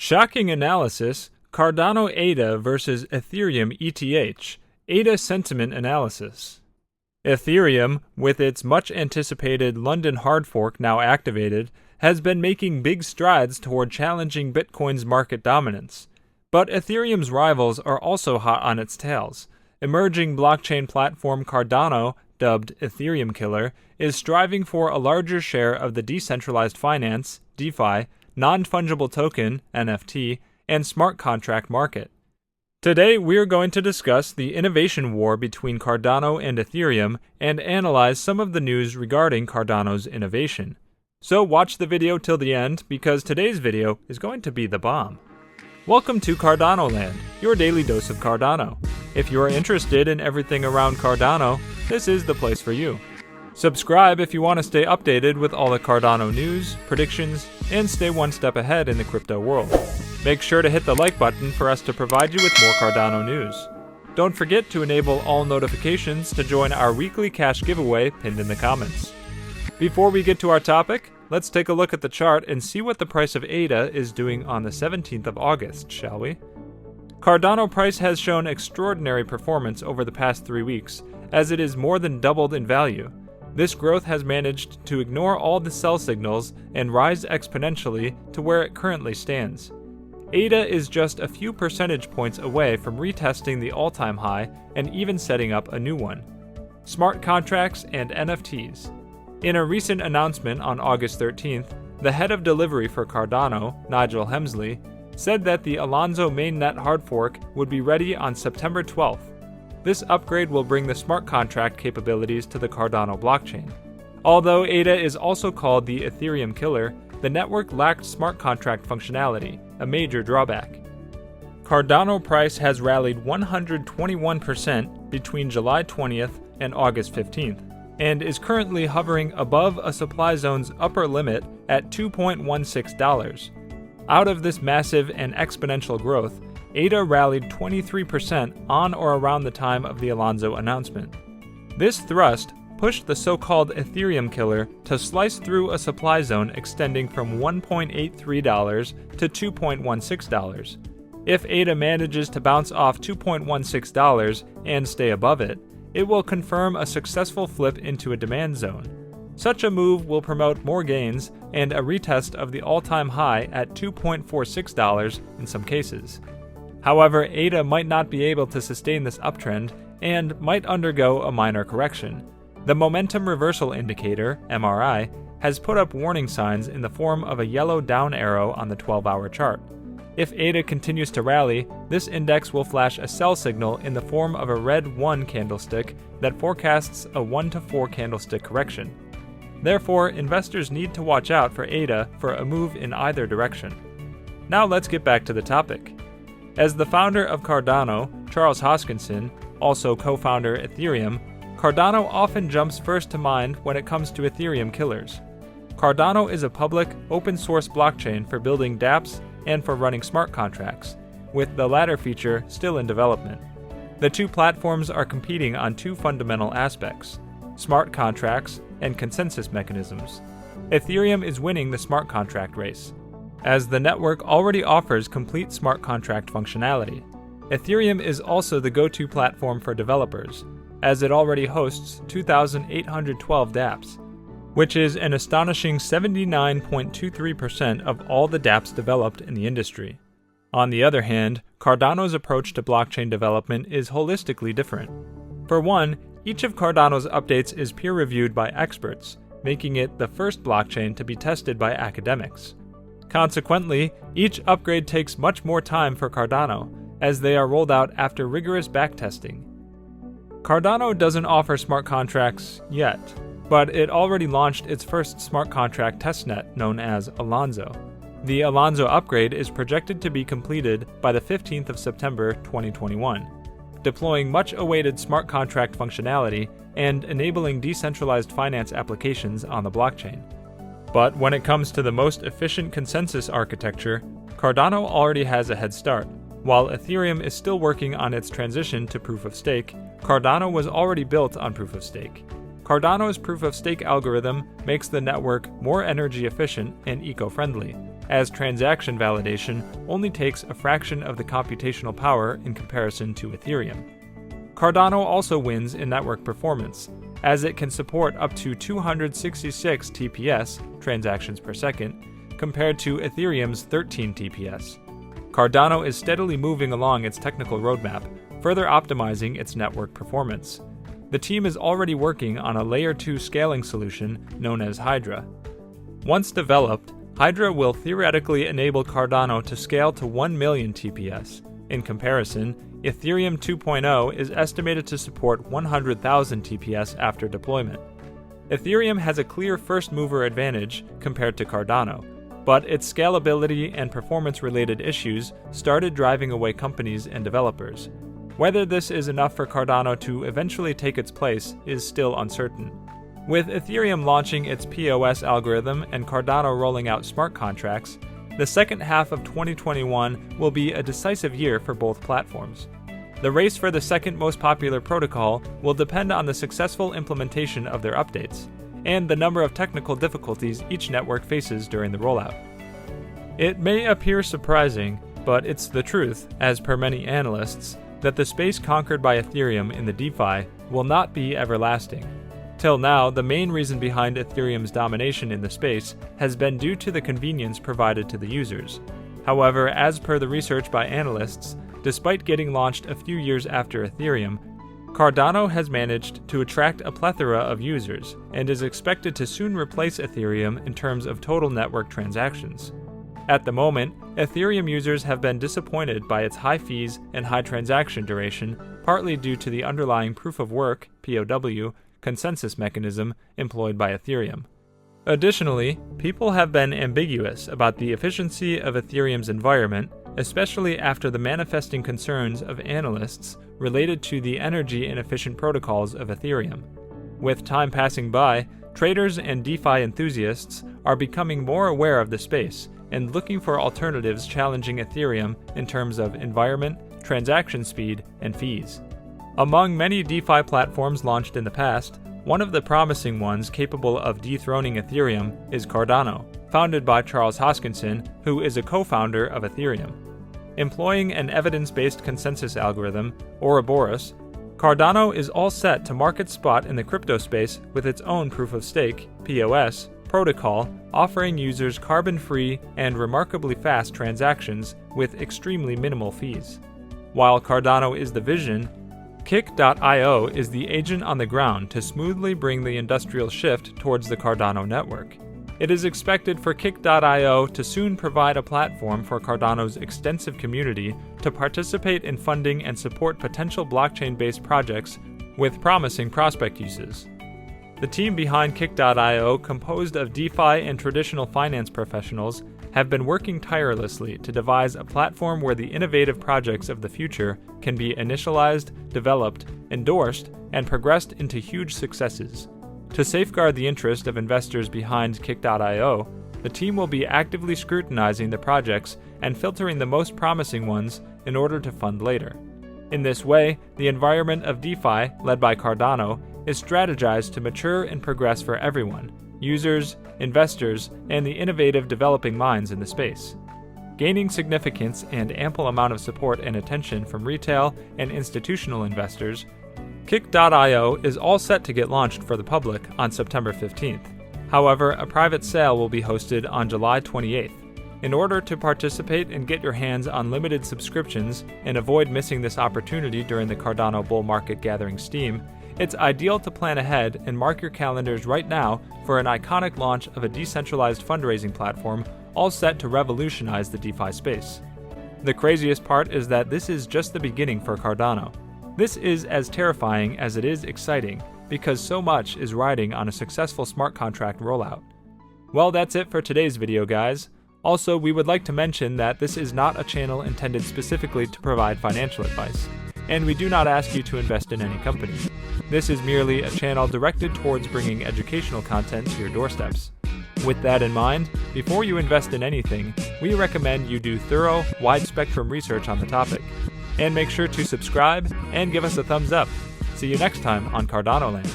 Shocking analysis, Cardano ADA versus Ethereum ETH, ADA sentiment analysis. Ethereum, with its much-anticipated London hard fork now activated, has been making big strides toward challenging Bitcoin's market dominance. But Ethereum's rivals are also hot on its tails. Emerging blockchain platform Cardano, dubbed Ethereum Killer, is striving for a larger share of the decentralized finance, DeFi, non-fungible token, NFT, and smart contract market. Today, we are going to discuss the innovation war between Cardano and Ethereum and analyze some of the news regarding Cardano's innovation. So watch the video till the end because today's video is going to be the bomb. Welcome to Cardano Land, your daily dose of Cardano. If you are interested in everything around Cardano, this is the place for you. Subscribe if you want to stay updated with all the Cardano news, predictions, and stay one step ahead in the crypto world. Make sure to hit the like button for us to provide you with more Cardano news. Don't forget to enable all notifications to join our weekly cash giveaway pinned in the comments. Before we get to our topic, let's take a look at the chart and see what the price of ADA is doing on the 17th of August, shall we? Cardano price has shown extraordinary performance over the past 3 weeks, as it is more than doubled in value. This growth has managed to ignore all the sell signals and rise exponentially to where it currently stands. ADA is just a few percentage points away from retesting the all-time high and even setting up a new one. Smart contracts and NFTs. In a recent announcement on August 13th, the head of delivery for Cardano, Nigel Hemsley, said that the Alonzo mainnet hard fork would be ready on September 12th. This upgrade will bring the smart contract capabilities to the Cardano blockchain. Although ADA is also called the Ethereum Killer, the network lacked smart contract functionality, a major drawback. Cardano price has rallied 121% between July 20th and August 15th, and is currently hovering above a supply zone's upper limit at $2.16. Out of this massive and exponential growth, ADA rallied 23% on or around the time of the Alonzo announcement. This thrust pushed the so-called Ethereum Killer to slice through a supply zone extending from $1.83 to $2.16. If ADA manages to bounce off $2.16 and stay above it, it will confirm a successful flip into a demand zone. Such a move will promote more gains and a retest of the all-time high at $2.46 in some cases. However, ADA might not be able to sustain this uptrend and might undergo a minor correction. The Momentum Reversal Indicator, MRI, has put up warning signs in the form of a yellow down arrow on the 12-hour chart. If ADA continues to rally, this index will flash a sell signal in the form of a red 1 candlestick that forecasts a 1 to 4 candlestick correction. Therefore, investors need to watch out for ADA for a move in either direction. Now let's get back to the topic. As the founder of Cardano, Charles Hoskinson, also co-founder Ethereum, Cardano often jumps first to mind when it comes to Ethereum killers. Cardano is a public, open-source blockchain for building dApps and for running smart contracts, with the latter feature still in development. The two platforms are competing on two fundamental aspects: smart contracts and consensus mechanisms. Ethereum is winning the smart contract race, as the network already offers complete smart contract functionality. Ethereum is also the go-to platform for developers, as it already hosts 2,812 dApps, which is an astonishing 79.23% of all the dApps developed in the industry. On the other hand, Cardano's approach to blockchain development is holistically different. For one, each of Cardano's updates is peer-reviewed by experts, making it the first blockchain to be tested by academics. Consequently, each upgrade takes much more time for Cardano, as they are rolled out after rigorous backtesting. Cardano doesn't offer smart contracts yet, but it already launched its first smart contract testnet known as Alonzo. The Alonzo upgrade is projected to be completed by the 15th of September 2021, deploying much-awaited smart contract functionality and enabling decentralized finance applications on the blockchain. But when it comes to the most efficient consensus architecture, Cardano already has a head start. While Ethereum is still working on its transition to proof-of-stake, Cardano was already built on proof-of-stake. Cardano's proof-of-stake algorithm makes the network more energy efficient and eco-friendly. as transaction validation only takes a fraction of the computational power in comparison to Ethereum. Cardano also wins in network performance, as it can support up to 266 TPS, transactions per second, compared to Ethereum's 13 TPS. Cardano is steadily moving along its technical roadmap, further optimizing its network performance. The team is already working on a Layer 2 scaling solution known as Hydra. Once developed, Hydra will theoretically enable Cardano to scale to 1 million TPS. In comparison, Ethereum 2.0 is estimated to support 100,000 TPS after deployment. Ethereum has a clear first-mover advantage compared to Cardano, but its scalability and performance-related issues started driving away companies and developers. Whether this is enough for Cardano to eventually take its place is still uncertain. With Ethereum launching its POS algorithm and Cardano rolling out smart contracts, the second half of 2021 will be a decisive year for both platforms. The race for the second most popular protocol will depend on the successful implementation of their updates, and the number of technical difficulties each network faces during the rollout. It may appear surprising, but it's the truth, as per many analysts, that the space conquered by Ethereum in the DeFi will not be everlasting. Till now, the main reason behind Ethereum's domination in the space has been due to the convenience provided to the users. However, as per the research by analysts, despite getting launched a few years after Ethereum, Cardano has managed to attract a plethora of users and is expected to soon replace Ethereum in terms of total network transactions. At the moment, Ethereum users have been disappointed by its high fees and high transaction duration, partly due to the underlying proof-of-work (POW) consensus mechanism employed by Ethereum. Additionally, people have been ambiguous about the efficiency of Ethereum's environment, especially after the manifesting concerns of analysts related to the energy inefficient protocols of Ethereum. With time passing by, traders and DeFi enthusiasts are becoming more aware of the space and looking for alternatives challenging Ethereum in terms of environment, transaction speed, and fees. Among many DeFi platforms launched in the past, one of the promising ones capable of dethroning Ethereum is Cardano, founded by Charles Hoskinson, who is a co-founder of Ethereum. Employing an evidence-based consensus algorithm, Ouroboros, Cardano is all set to mark its spot in the crypto space with its own proof-of-stake (POS) protocol, offering users carbon-free and remarkably fast transactions with extremely minimal fees. While Cardano is the vision, Kick.io is the agent on the ground to smoothly bring the industrial shift towards the Cardano network. It is expected for Kick.io to soon provide a platform for Cardano's extensive community to participate in funding and support potential blockchain-based projects with promising prospect uses. The team behind Kick.io, composed of DeFi and traditional finance professionals, have been working tirelessly to devise a platform where the innovative projects of the future can be initialized, developed, endorsed, and progressed into huge successes. To safeguard the interest of investors behind Kick.io, the team will be actively scrutinizing the projects and filtering the most promising ones in order to fund later. In this way, the environment of DeFi, led by Cardano, is strategized to mature and progress for everyone: users, investors, and the innovative developing minds in the space. Gaining significance and ample amount of support and attention from retail and institutional investors, Kick.io is all set to get launched for the public on September 15th. However, a private sale will be hosted on July 28th. In order to participate and get your hands on limited subscriptions and avoid missing this opportunity during the Cardano bull market gathering steam, it's ideal to plan ahead and mark your calendars right now for an iconic launch of a decentralized fundraising platform all set to revolutionize the DeFi space. The craziest part is that this is just the beginning for Cardano. This is as terrifying as it is exciting, because so much is riding on a successful smart contract rollout. Well, that's it for today's video, guys. Also, we would like to mention that this is not a channel intended specifically to provide financial advice, and we do not ask you to invest in any company. This is merely a channel directed towards bringing educational content to your doorsteps. With that in mind, before you invest in anything, we recommend you do thorough, wide-spectrum research on the topic. And make sure to subscribe and give us a thumbs up. See you next time on Cardano Land.